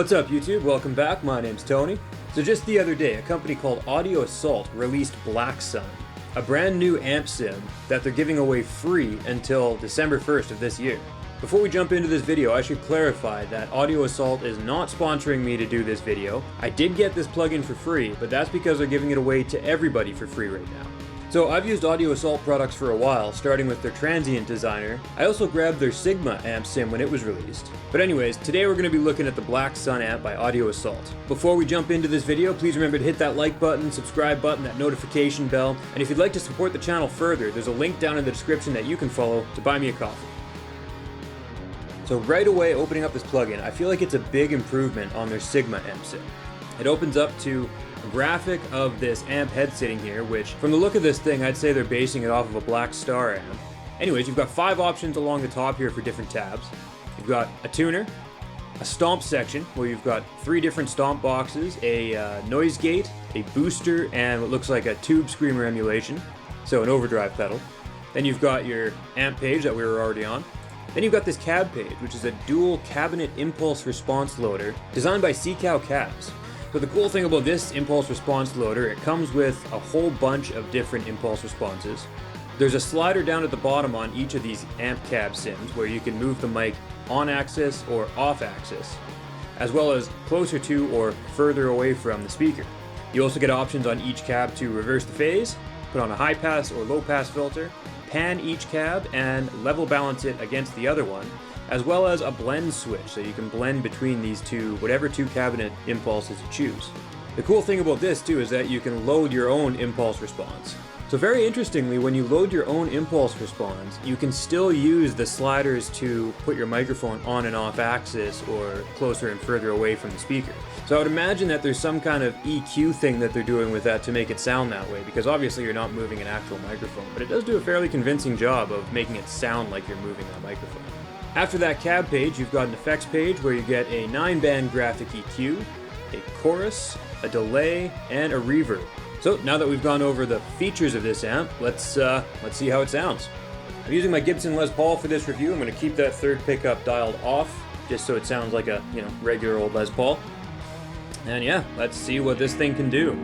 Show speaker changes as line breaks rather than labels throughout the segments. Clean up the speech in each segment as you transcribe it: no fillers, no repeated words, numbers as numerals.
What's up YouTube? Welcome back. My name's Tony. So just the other day, a company called Audio Assault released Blacksun, a brand new amp sim that they're giving away free until December 1st of this year. Before we jump into this video, I should clarify that Audio Assault is not sponsoring me to do this video. I did get this plugin for free, but that's because they're giving it away to everybody for free right now. So I've used Audio Assault products for a while, starting with their Transient Designer. I also grabbed their Sigma amp sim when it was released. But anyways, today we're going to be looking at the Blacksun amp by Audio Assault. Before we jump into this video, please remember to hit that like button, subscribe button, that notification bell, and if you'd like to support the channel further, there's a link down in the description that you can follow to buy me a coffee. So right away, opening up this plugin, I feel like it's a big improvement on their Sigma amp sim. It opens up to a graphic of this amp head sitting here, which from the look of this thing, I'd say they're basing it off of a Black Star amp. Anyways, you've got 5 options along the top here for different tabs. You've got a tuner, a stomp section where you've got 3 different stomp boxes, a noise gate, a booster, and what looks like a tube screamer emulation, so an overdrive pedal. Then you've got your amp page that we were already on. Then you've got this cab page, which is a dual cabinet impulse response loader designed by C-Cow Cabs. So the cool thing about this impulse response loader, it comes with a whole bunch of different impulse responses. There's a slider down at the bottom on each of these amp cab sims where you can move the mic on axis or off axis, as well as closer to or further away from the speaker. You also get options on each cab to reverse the phase, put on a high pass or low pass filter, pan each cab and level balance it against the other one, as well as a blend switch, so you can blend between these two, whatever 2 cabinet impulses you choose. The cool thing about this too is that you can load your own impulse response. So very interestingly, when you load your own impulse response, you can still use the sliders to put your microphone on and off axis or closer and further away from the speaker. So I would imagine that there's some kind of EQ thing that they're doing with that to make it sound that way, because obviously you're not moving an actual microphone, but it does do a fairly convincing job of making it sound like you're moving that microphone. After that cab page, you've got an effects page where you get a 9-band graphic EQ, a chorus, a delay, and a reverb. So now that we've gone over the features of this amp, let's see how it sounds. I'm using my Gibson Les Paul for this review. I'm going to keep that third pickup dialed off, just so it sounds like a, regular old Les Paul. And yeah, let's see what this thing can do.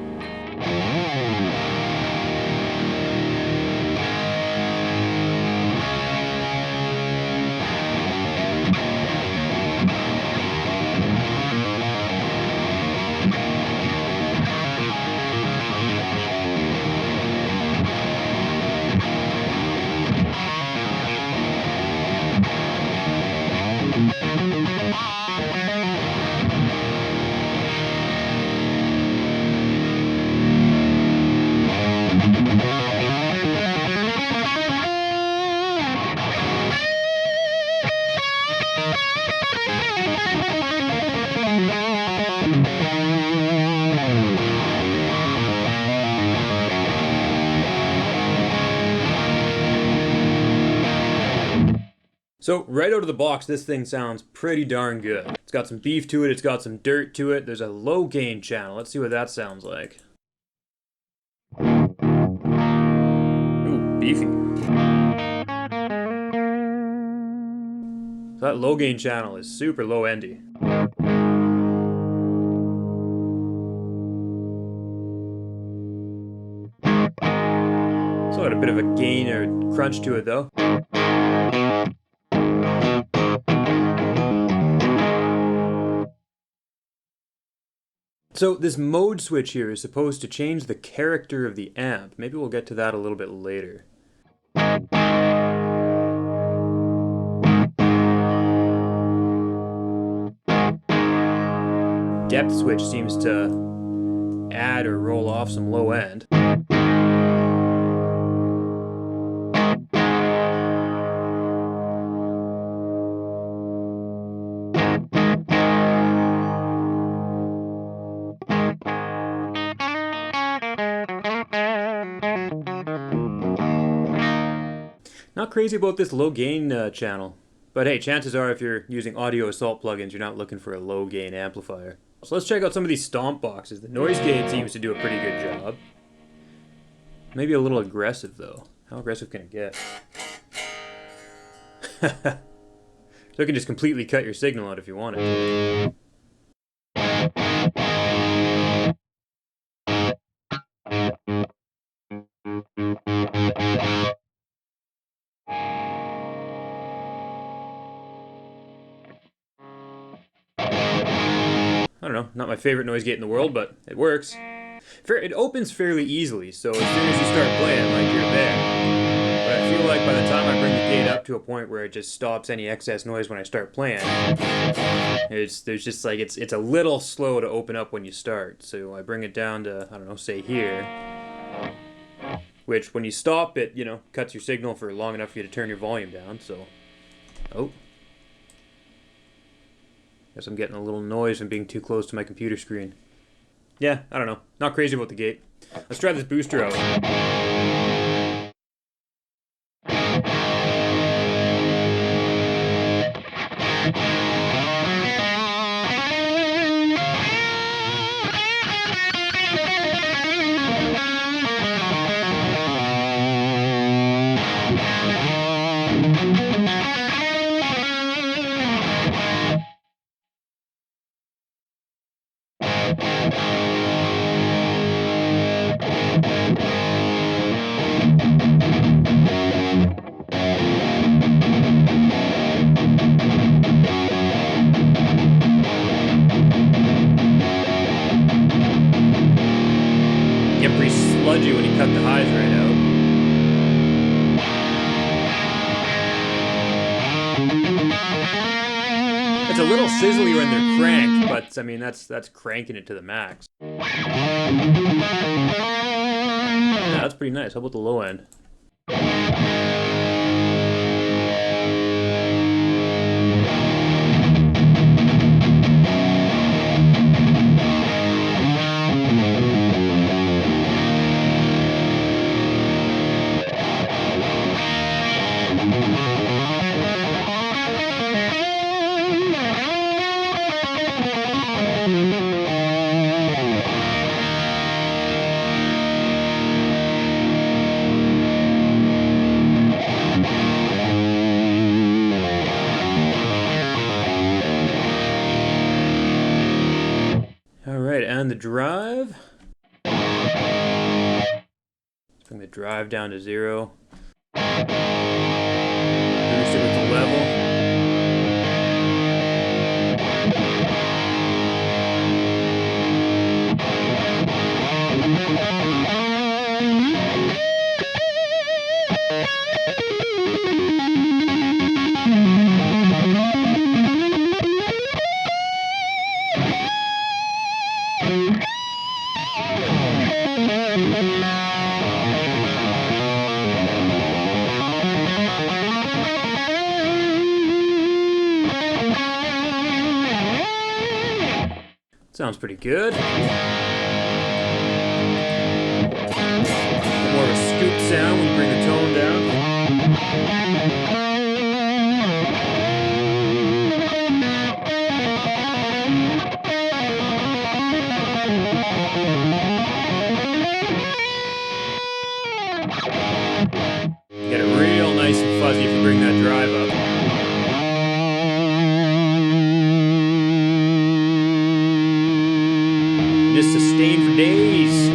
So right out of the box, this thing sounds pretty darn good. It's got some beef to it, it's got some dirt to it, there's a low gain channel. Let's see what that sounds like. Ooh, beefy. So that low gain channel is super low endy. Still got a bit of a gain or crunch to it though. So this mode switch here is supposed to change the character of the amp. Maybe we'll get to that a little bit later. Depth switch seems to add or roll off some low end. Not crazy about this low gain channel, but hey, chances are if you're using Audio Assault plugins, you're not looking for a low gain amplifier. So let's check out some of these stomp boxes. The noise gate seems to do a pretty good job. Maybe a little aggressive though. How aggressive can it get? So it can just completely cut your signal out if you want it. not my favorite noise gate in the world, but it works. It opens fairly easily, so as soon as you start playing, like, you're there. But I feel like by the time I bring the gate up to a point where it just stops any excess noise when I start playing, there's just like, it's a little slow to open up when you start. So I bring it down to, I don't know, say here, which when you stop it, you know, cuts your signal for long enough for you to turn your volume down. So, oh. Guess I'm getting a little noise from being too close to my computer screen. Yeah, I don't know. Not crazy about the gate. Let's try this booster out. Get pretty sludgy when you cut the highs right out. It's a little sizzly when they're cranked, but I mean that's cranking it to the max. Yeah, that's pretty nice. How about the low end? Alright, and the drive. Let's bring the drive down to 0. Boost it with the level. Sounds pretty good. More of a scoop sound when you bring the tone down. Get it real nice and fuzzy if you bring that drive up. Just sustain for days.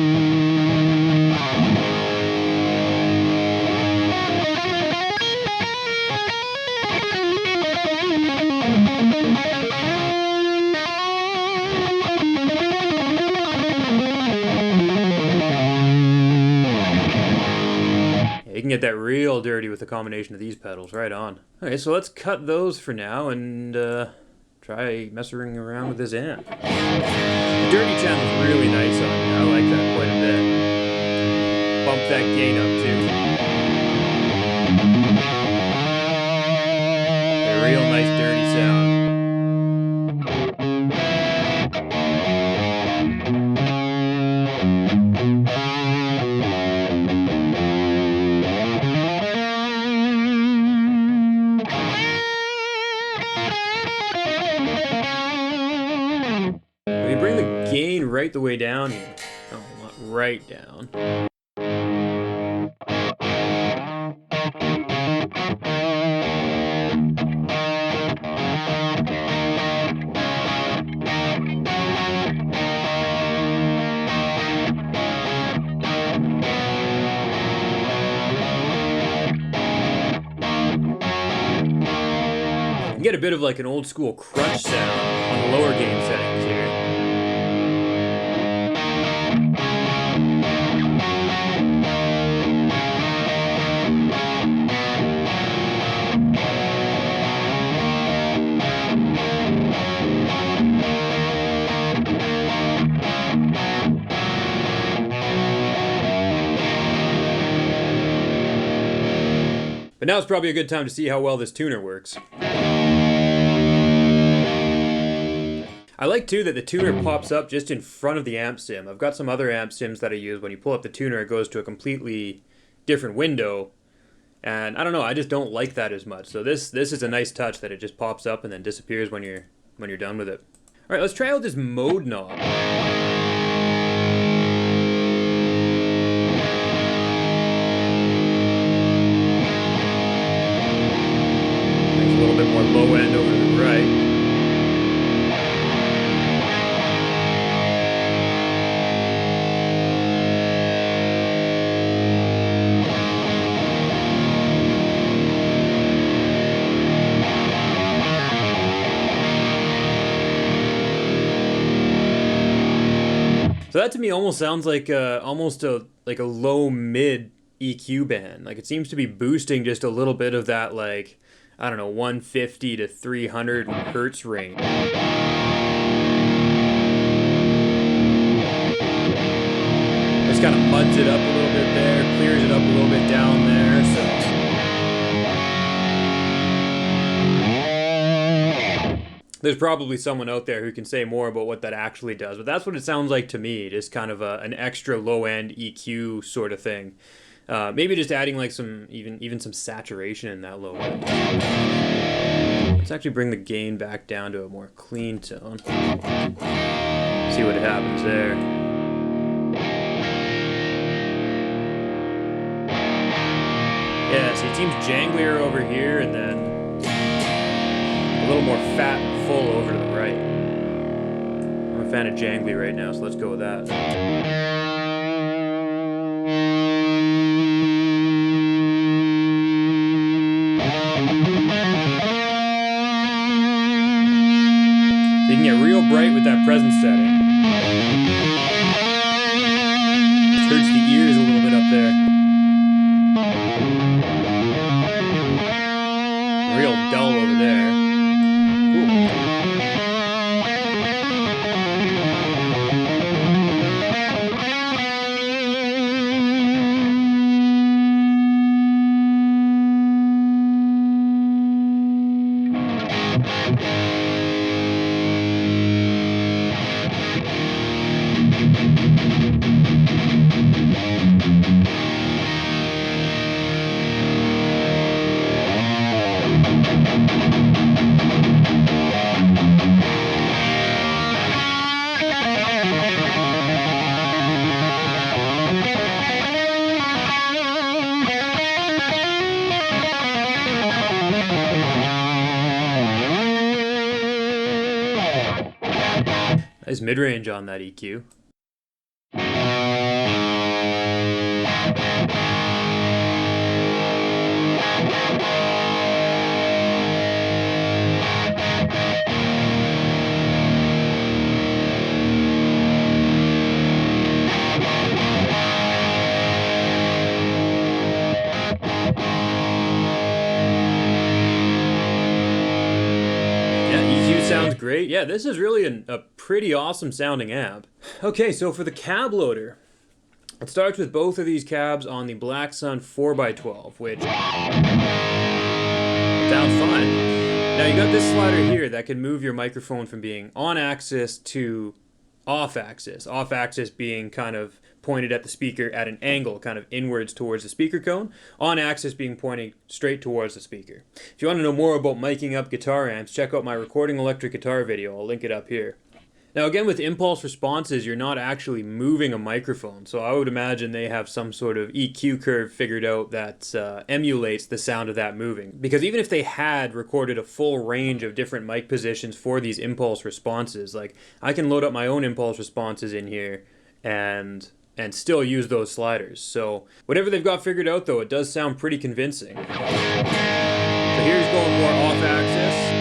Yeah, you can get that real dirty with the combination of these pedals, right on. Okay, so let's cut those for now and try messing around with this amp. The dirty channel's really nice on me. I like that quite a bit. Bump that gain up too. A real nice dirty sound. We bring the gain right the way down here. Oh, not right down. You get a bit of like an old school crunch sound on the lower gain settings here. But now it's probably a good time to see how well this tuner works. I like too that the tuner pops up just in front of the amp sim. I've got some other amp sims that I use. When you pull up the tuner, it goes to a completely different window. And I don't know, I just don't like that as much. So this is a nice touch that it just pops up and then disappears when you're done with it. All right, let's try out this mode knob. Makes a little bit more low end over to the right. So that to me almost sounds like almost a low mid EQ band. Like it seems to be boosting just a little bit of that, like, I don't know, 150 to 300 hertz range. Just kind of muds it up a little bit there, clears it up a little bit down there. So there's probably someone out there who can say more about what that actually does, but that's what it sounds like to me. Just kind of an extra low-end EQ sort of thing. Maybe just adding like some even some saturation in that low end. Let's actually bring the gain back down to a more clean tone. See what happens there. Yeah, see, it seems janglier over here, and then a little more fat and full over to the right. I'm a fan of jangly right now, so let's go with that. So you can get real bright with that presence setting. It hurts the ears a little bit up there. Real dull over there. Nice mid-range on that EQ. Sounds great. Yeah, this is really a pretty awesome sounding amp. Okay, so for the cab loader, it starts with both of these cabs on the Blacksun 4x12, which sounds fine. Now you got this slider here that can move your microphone from being on axis to off axis. Off axis being kind of pointed at the speaker at an angle, kind of inwards towards the speaker cone. On axis being pointing straight towards the speaker. If you want to know more about miking up guitar amps, check out my recording electric guitar video. I'll link it up here. Now again, with impulse responses, you're not actually moving a microphone, so I would imagine they have some sort of EQ curve figured out that emulates the sound of that moving. Because even if they had recorded a full range of different mic positions for these impulse responses, like I can load up my own impulse responses in here and still use those sliders. So whatever they've got figured out though, it does sound pretty convincing. So here's going more off axis.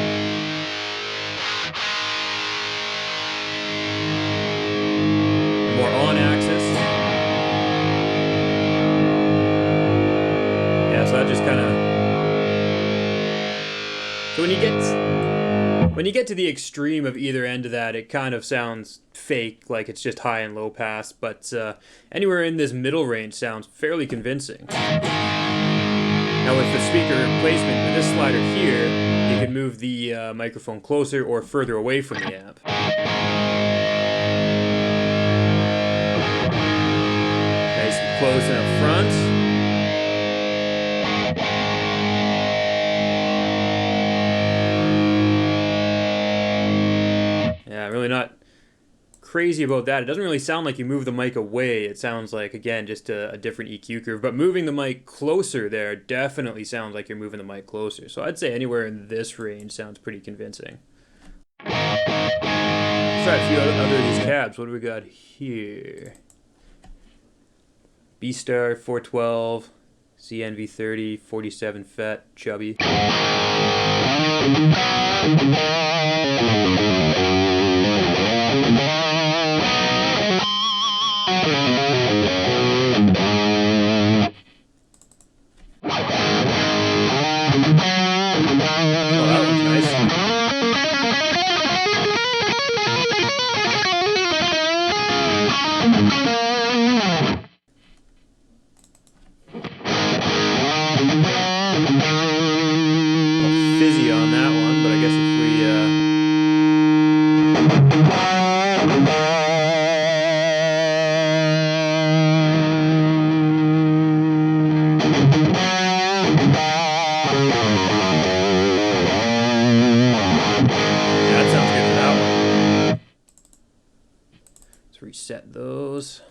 More on axis. Yeah, so that just kind of... So when you get to the extreme of either end of that, it kind of sounds fake, like it's just high and low pass, but anywhere in this middle range sounds fairly convincing. Now with the speaker placement with this slider here, you can move the microphone closer or further away from the amp. Nice and close and up front. Yeah, really not crazy about that. It doesn't really sound like you move the mic away. It sounds like, again, just a different EQ curve. But moving the mic closer there definitely sounds like you're moving the mic closer. So I'd say anywhere in this range sounds pretty convincing. Let's try a few other of these cabs. What do we got here? B-Star 412, CNV30, 47 FET, chubby. Fizzy on that one, but I guess if we yeah, that sounds good for that one. Let's reset those.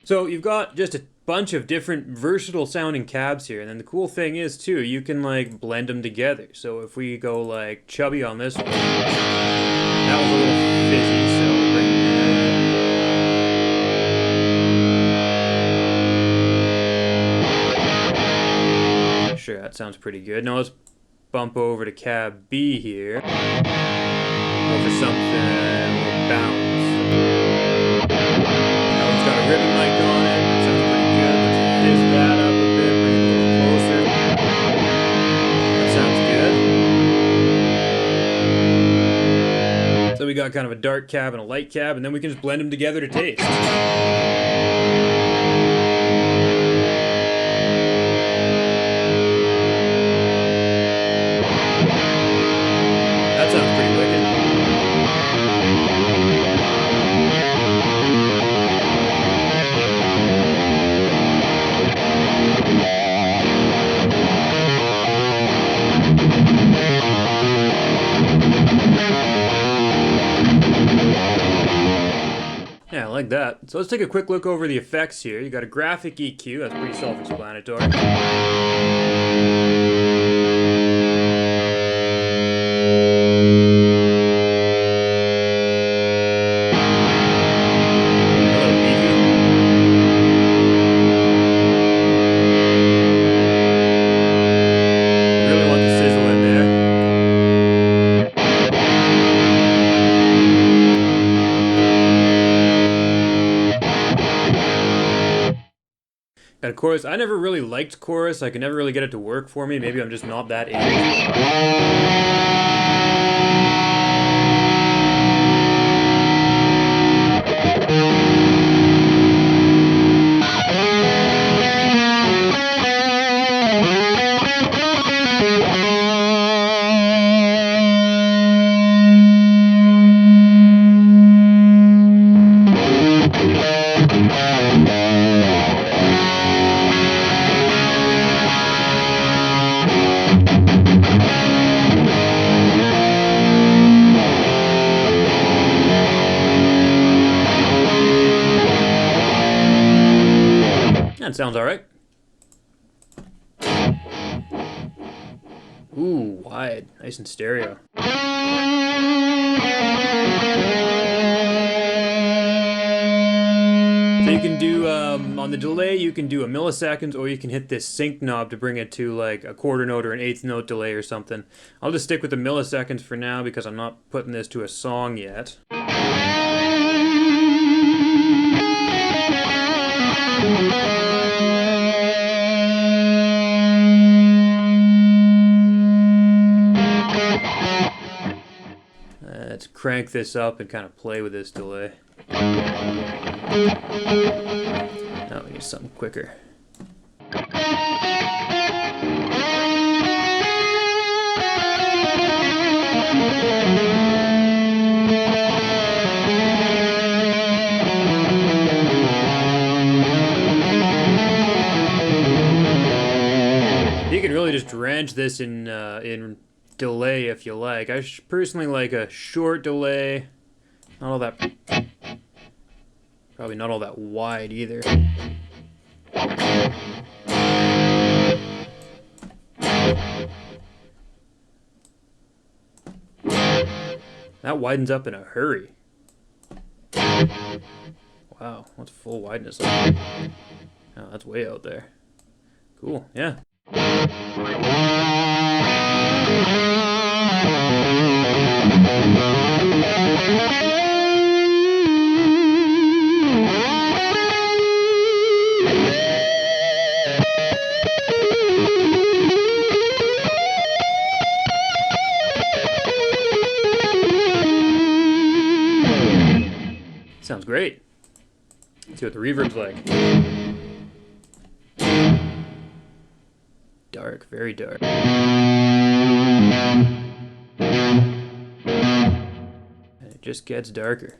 So you've got just a bunch of different versatile sounding cabs here, and then the cool thing is too, you can like blend them together. So if we go like chubby on this one, that was a little fizzy, so we'll bring that. Sure, that sounds pretty good. Now let's bump over to cab B here. Go for something a little bounce. Got a ribbon mic on it. That sounds pretty good. Let's fizz that up a bit, bring it a little closer. That sounds good. So we got kind of a dark cab and a light cab, and then we can just blend them together to taste. That sounds pretty wicked. Yeah, I like that. So let's take a quick look over the effects here. You got a graphic EQ, that's pretty self-explanatory. And chorus, I never really liked chorus. I could never really get it to work for me. Maybe I'm just not that age. Ooh, wide. Nice and stereo. So you can do, on the delay, you can do a milliseconds, or you can hit this sync knob to bring it to like a quarter note or an eighth note delay or something. I'll just stick with the milliseconds for now because I'm not putting this to a song yet. Let's crank this up and kind of play with this delay. Now we need something quicker. You can really just drench this in delay if you like. I personally like a short delay. Not all that. Probably not all that wide either. That widens up in a hurry. Wow, what's full wideness like? Oh, that's way out there. Cool, yeah. Sounds great. Let's see what the reverb's like. Dark, very dark. And it just gets darker.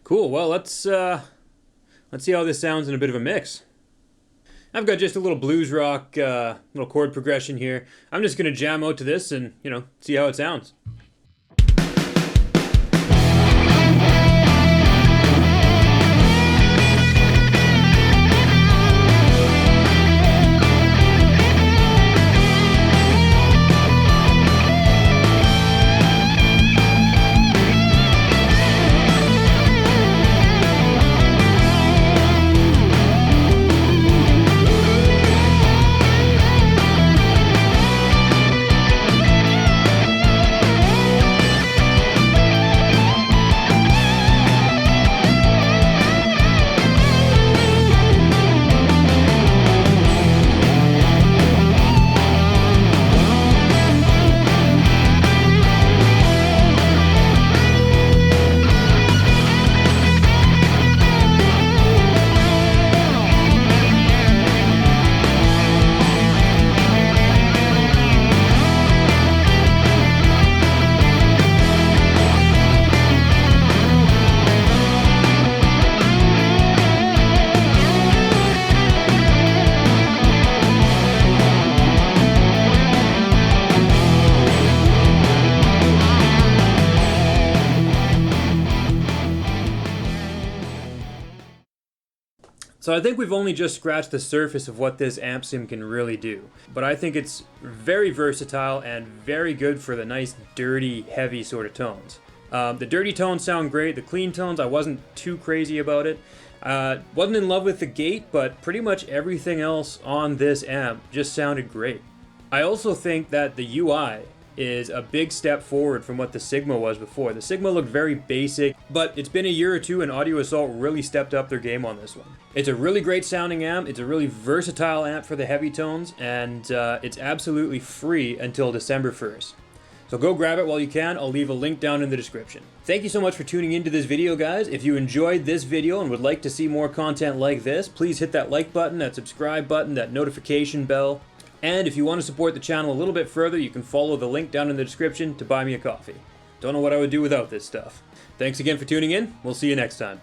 Cool, well, let's see how this sounds in a bit of a mix. I've got just a little blues rock, little chord progression here. I'm just gonna jam out to this and, see how it sounds. So I think we've only just scratched the surface of what this amp sim can really do. But I think it's very versatile and very good for the nice, dirty, heavy sort of tones. The dirty tones sound great. The clean tones, I wasn't too crazy about it. Wasn't in love with the gate, but pretty much everything else on this amp just sounded great. I also think that the UI is a big step forward from what the Sigma was before. The Sigma looked very basic, but it's been a year or two and Audio Assault really stepped up their game on this one. It's a really great sounding amp, it's a really versatile amp for the heavy tones, and it's absolutely free until December 1st. So go grab it while you can. I'll leave a link down in the description. Thank you so much for tuning into this video, guys. If you enjoyed this video and would like to see more content like this, please hit that like button, that subscribe button, that notification bell. And if you want to support the channel a little bit further, you can follow the link down in the description to buy me a coffee. Don't know what I would do without this stuff. Thanks again for tuning in. We'll see you next time.